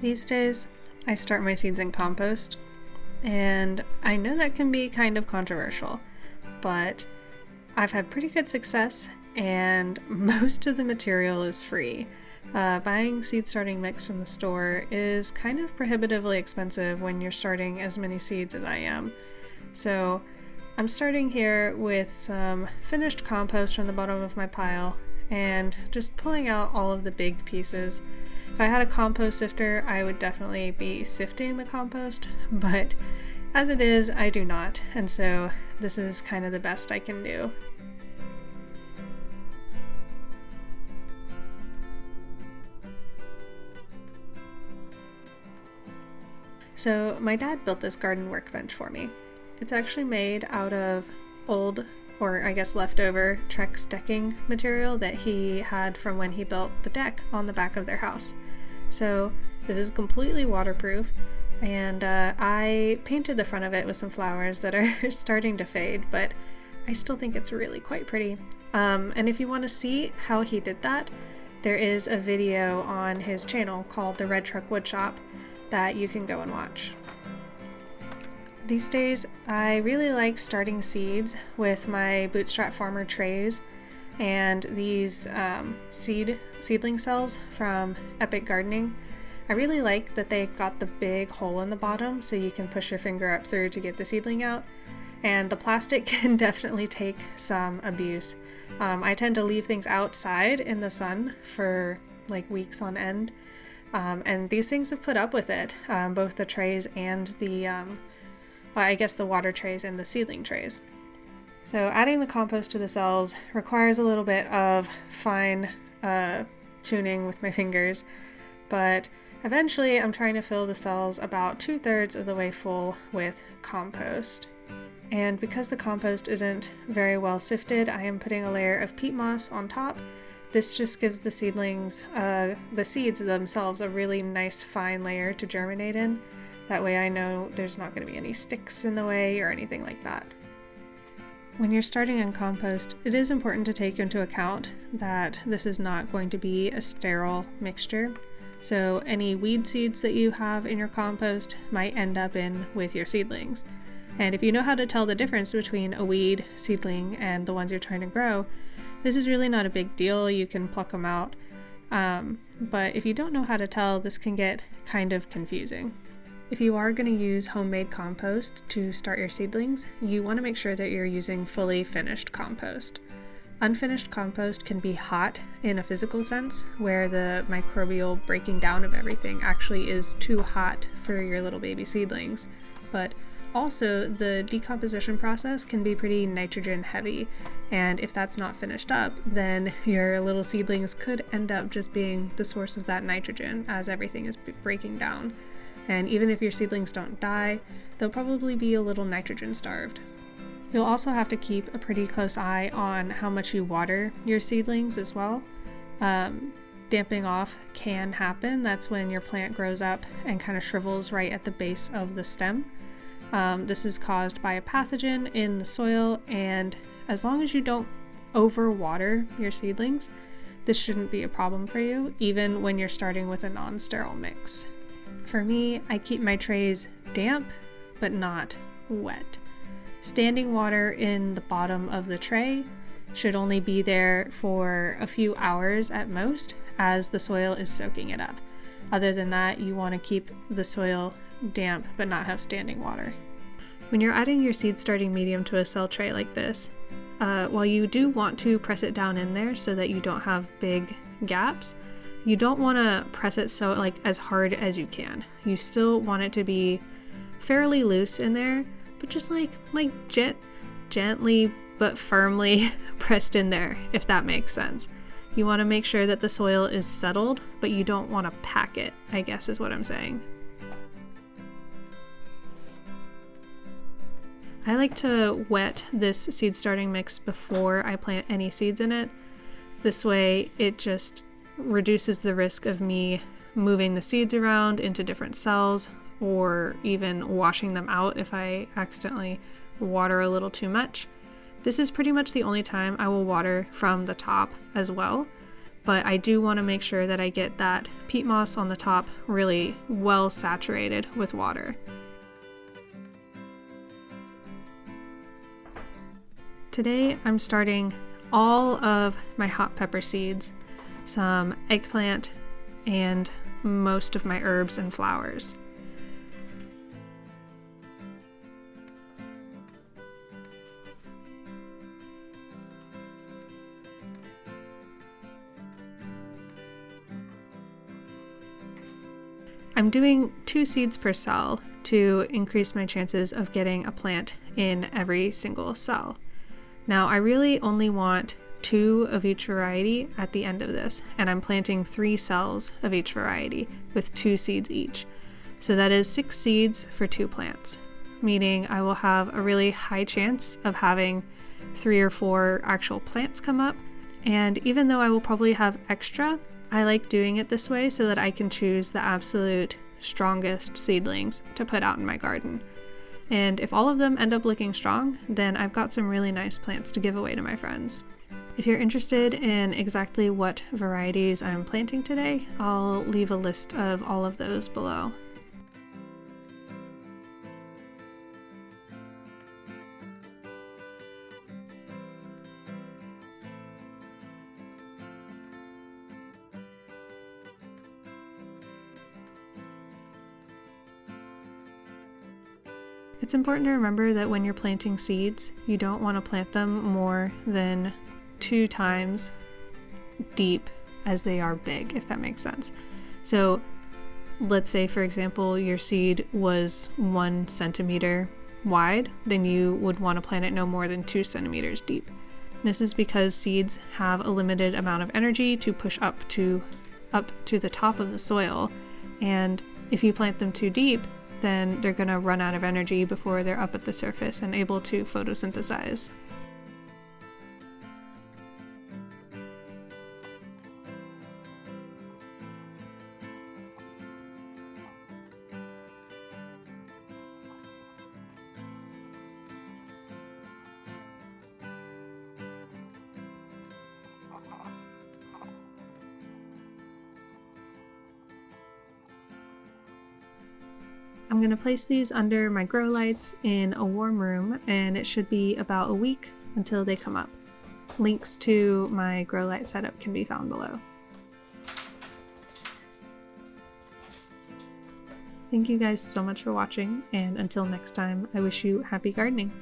These days, I start my seeds in compost, and I know that can be kind of controversial, but I've had pretty good success, and most of the material is free. Buying seed starting mix from the store is kind of prohibitively expensive when you're starting as many seeds as I am. So I'm starting here with some finished compost from the bottom of my pile and just pulling out all of the big pieces. If I had a compost sifter, I would definitely be sifting the compost, but as it is, I do not, and so this is kind of the best I can do. So my dad built this garden workbench for me. It's actually made out of old, or I guess leftover, Trex decking material that he had from when he built the deck on the back of their house. So this is completely waterproof, and I painted the front of it with some flowers that are starting to fade, but I still think it's really quite pretty. And if you want to see how he did that, there is a video on his channel called The Red Truck Woodshop that you can go and watch. These days, I really like starting seeds with my Bootstrap Farmer trays and these seedling cells from Epic Gardening. I really like that they got the big hole in the bottom so you can push your finger up through to get the seedling out, and the plastic can definitely take some abuse. I tend to leave things outside in the sun for like weeks on end, and these things have put up with it, both the trays and the I guess the water trays and the seedling trays. So adding the compost to the cells requires a little bit of fine tuning with my fingers, but eventually I'm trying to fill the cells about 2/3 of the way full with compost. And because the compost isn't very well sifted, I am putting a layer of peat moss on top. This just gives the seedlings, the seeds themselves, a really nice fine layer to germinate in. That way I know there's not going to be any sticks in the way or anything like that. When you're starting on compost, it is important to take into account that this is not going to be a sterile mixture. So any weed seeds that you have in your compost might end up in with your seedlings. And if you know how to tell the difference between a weed seedling and the ones you're trying to grow, this is really not a big deal. You can pluck them out. But if you don't know how to tell, this can get kind of confusing. If you are going to use homemade compost to start your seedlings, you want to make sure that you're using fully finished compost. Unfinished compost can be hot in a physical sense, where the microbial breaking down of everything actually is too hot for your little baby seedlings. But also, the decomposition process can be pretty nitrogen heavy, and if that's not finished up, then your little seedlings could end up just being the source of that nitrogen as everything is breaking down. And even if your seedlings don't die, they'll probably be a little nitrogen starved. You'll also have to keep a pretty close eye on how much you water your seedlings as well. Damping off can happen. That's when your plant grows up and kind of shrivels right at the base of the stem. This is caused by a pathogen in the soil, and as long as you don't overwater your seedlings, this shouldn't be a problem for you, even when you're starting with a non-sterile mix. For me, I keep my trays damp, but not wet. Standing water in the bottom of the tray should only be there for a few hours at most, as the soil is soaking it up. Other than that, you want to keep the soil damp, but not have standing water. When you're adding your seed starting medium to a cell tray like this, while you do want to press it down in there so that you don't have big gaps, you don't want to press it so as hard as you can. You still want it to be fairly loose in there, but just gently but firmly pressed in there, if that makes sense. You want to make sure that the soil is settled, but you don't want to pack it, I guess is what I'm saying. I like to wet this seed starting mix before I plant any seeds in it. This way it just reduces the risk of me moving the seeds around into different cells, or even washing them out if I accidentally water a little too much. This is pretty much the only time I will water from the top as well, but I do want to make sure that I get that peat moss on the top really well saturated with water. Today I'm starting all of my hot pepper seeds, some eggplant, and most of my herbs and flowers. I'm doing 2 seeds per cell to increase my chances of getting a plant in every single cell. Now I really only want 2 of each variety at the end of this, and I'm planting 3 cells of each variety with 2 seeds each. So that is 6 seeds for 2 plants, meaning I will have a really high chance of having 3 or 4 actual plants come up. And even though I will probably have extra, I like doing it this way so that I can choose the absolute strongest seedlings to put out in my garden. And if all of them end up looking strong, then I've got some really nice plants to give away to my friends. If you're interested in exactly what varieties I'm planting today, I'll leave a list of all of those below. It's important to remember that when you're planting seeds, you don't want to plant them more than 2 times deep as they are big, if that makes sense. So let's say, for example, your seed was 1 centimeter wide, then you would want to plant it no more than 2 centimeters deep. This is because seeds have a limited amount of energy to push up to the top of the soil, and if you plant them too deep, then they're going to run out of energy before they're up at the surface and able to photosynthesize. I'm going to place these under my grow lights in a warm room, and it should be about a week until they come up. Links to my grow light setup can be found below. Thank you guys so much for watching, and until next time, I wish you happy gardening.